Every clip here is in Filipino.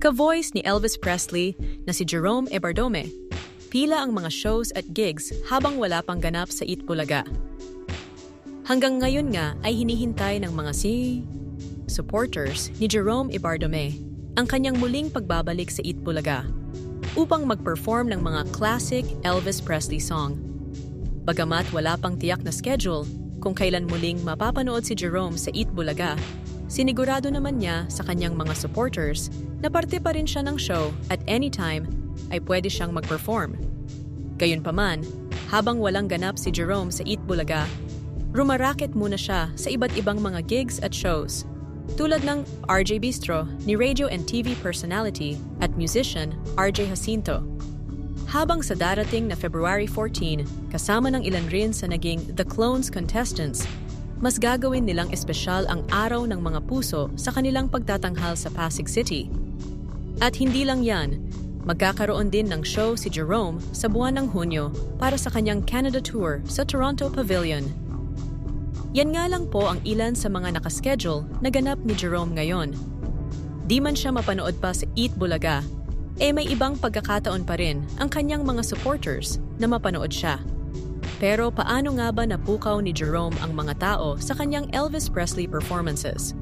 Ka-voice ni Elvis Presley na si Jerome Ebardome. Pila ang mga shows at gigs habang wala pang ganap sa Eat Bulaga. Hanggang ngayon nga ay hinihintay ng mga supporters ni Jerome Ebardome ang kanyang muling pagbabalik sa Eat Bulaga upang mag-perform ng mga classic Elvis Presley song. Bagamat wala pang tiyak na schedule kung kailan muling mapapanood si Jerome sa Eat Bulaga, sinigurado naman niya sa kanyang mga supporters na parte pa rin siya ng show at anytime ay pwede siyang mag-perform. Gayunpaman, habang walang ganap si Jerome sa Eat Bulaga, rumaraket muna siya sa iba't ibang mga gigs at shows, tulad ng RJ Bistro ni radio and TV personality at musician RJ Jacinto. Habang sa darating na February 14, kasama ng ilan rin sa naging The Clones contestants, mas gagawin nilang espesyal ang Araw ng Mga Puso sa kanilang pagtatanghal sa Pasig City. At hindi lang yan, magkakaroon din ng show si Jerome sa buwan ng Hunyo para sa kanyang Canada Tour sa Toronto Pavilion. Yan nga lang po ang ilan sa mga nakaschedule na ganap ni Jerome ngayon. Di man siya mapanood pa sa Eat Bulaga, may ibang pagkakataon pa rin ang kanyang mga supporters na mapanood siya. Pero paano nga ba napukaw ni Jerome ang mga tao sa kanyang Elvis Presley performances?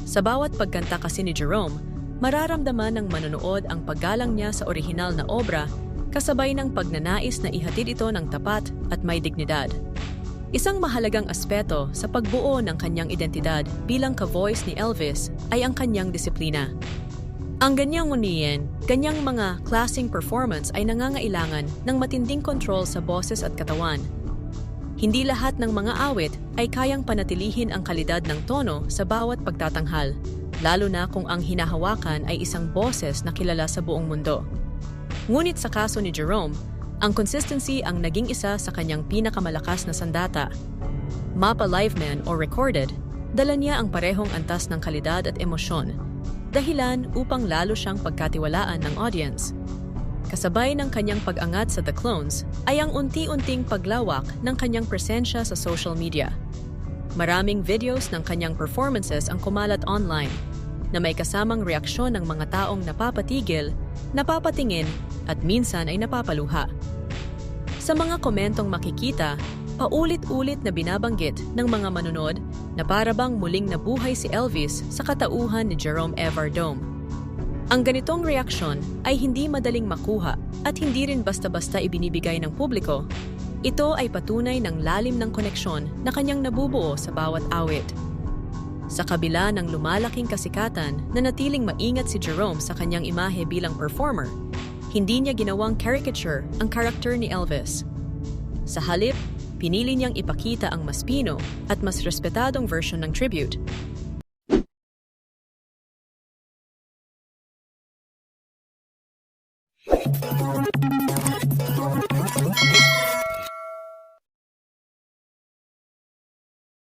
Sa bawat pagkanta kasi ni Jerome, mararamdaman ng manonood ang paggalang niya sa orihinal na obra kasabay ng pagnanais na ihatid ito ng tapat at may dignidad. Isang mahalagang aspeto sa pagbuo ng kanyang identidad bilang ka-voice ni Elvis ay ang kanyang disiplina. Ang ganyang mga klaseng performance ay nangangailangan ng matinding kontrol sa boses at katawan. Hindi lahat ng mga awit ay kayang panatilihin ang kalidad ng tono sa bawat pagtatanghal, lalo na kung ang hinahawakan ay isang boses na kilala sa buong mundo. Ngunit sa kaso ni Jerome, ang consistency ang naging isa sa kanyang pinakamalakas na sandata. Mapa live man o recorded, dala niya ang parehong antas ng kalidad at emosyon, dahilan upang lalo siyang pagkatiwalaan ng audience. Kasabay ng kanyang pag-angat sa The Clones ay ang unti-unting paglawak ng kanyang presensya sa social media. Maraming videos ng kanyang performances ang kumalat online na may kasamang reaksyon ng mga taong napapatigil, napapatingin at minsan ay napapaluha. Sa mga komentong makikita, paulit-ulit na binabanggit ng mga manunod na parabang muling nabuhay si Elvis sa katauhan ni Jerome Ebardome. Ang ganitong reaksyon ay hindi madaling makuha at hindi rin basta-basta ibinibigay ng publiko. Ito ay patunay ng lalim ng koneksyon na kanyang nabubuo sa bawat awit. Sa kabila ng lumalaking kasikatan na natiling maingat si Jerome sa kanyang imahe bilang performer, hindi niya ginawang caricature ang karakter ni Elvis. Sa halip, pinili niyang ipakita ang mas pino at mas respetadong version ng tribute.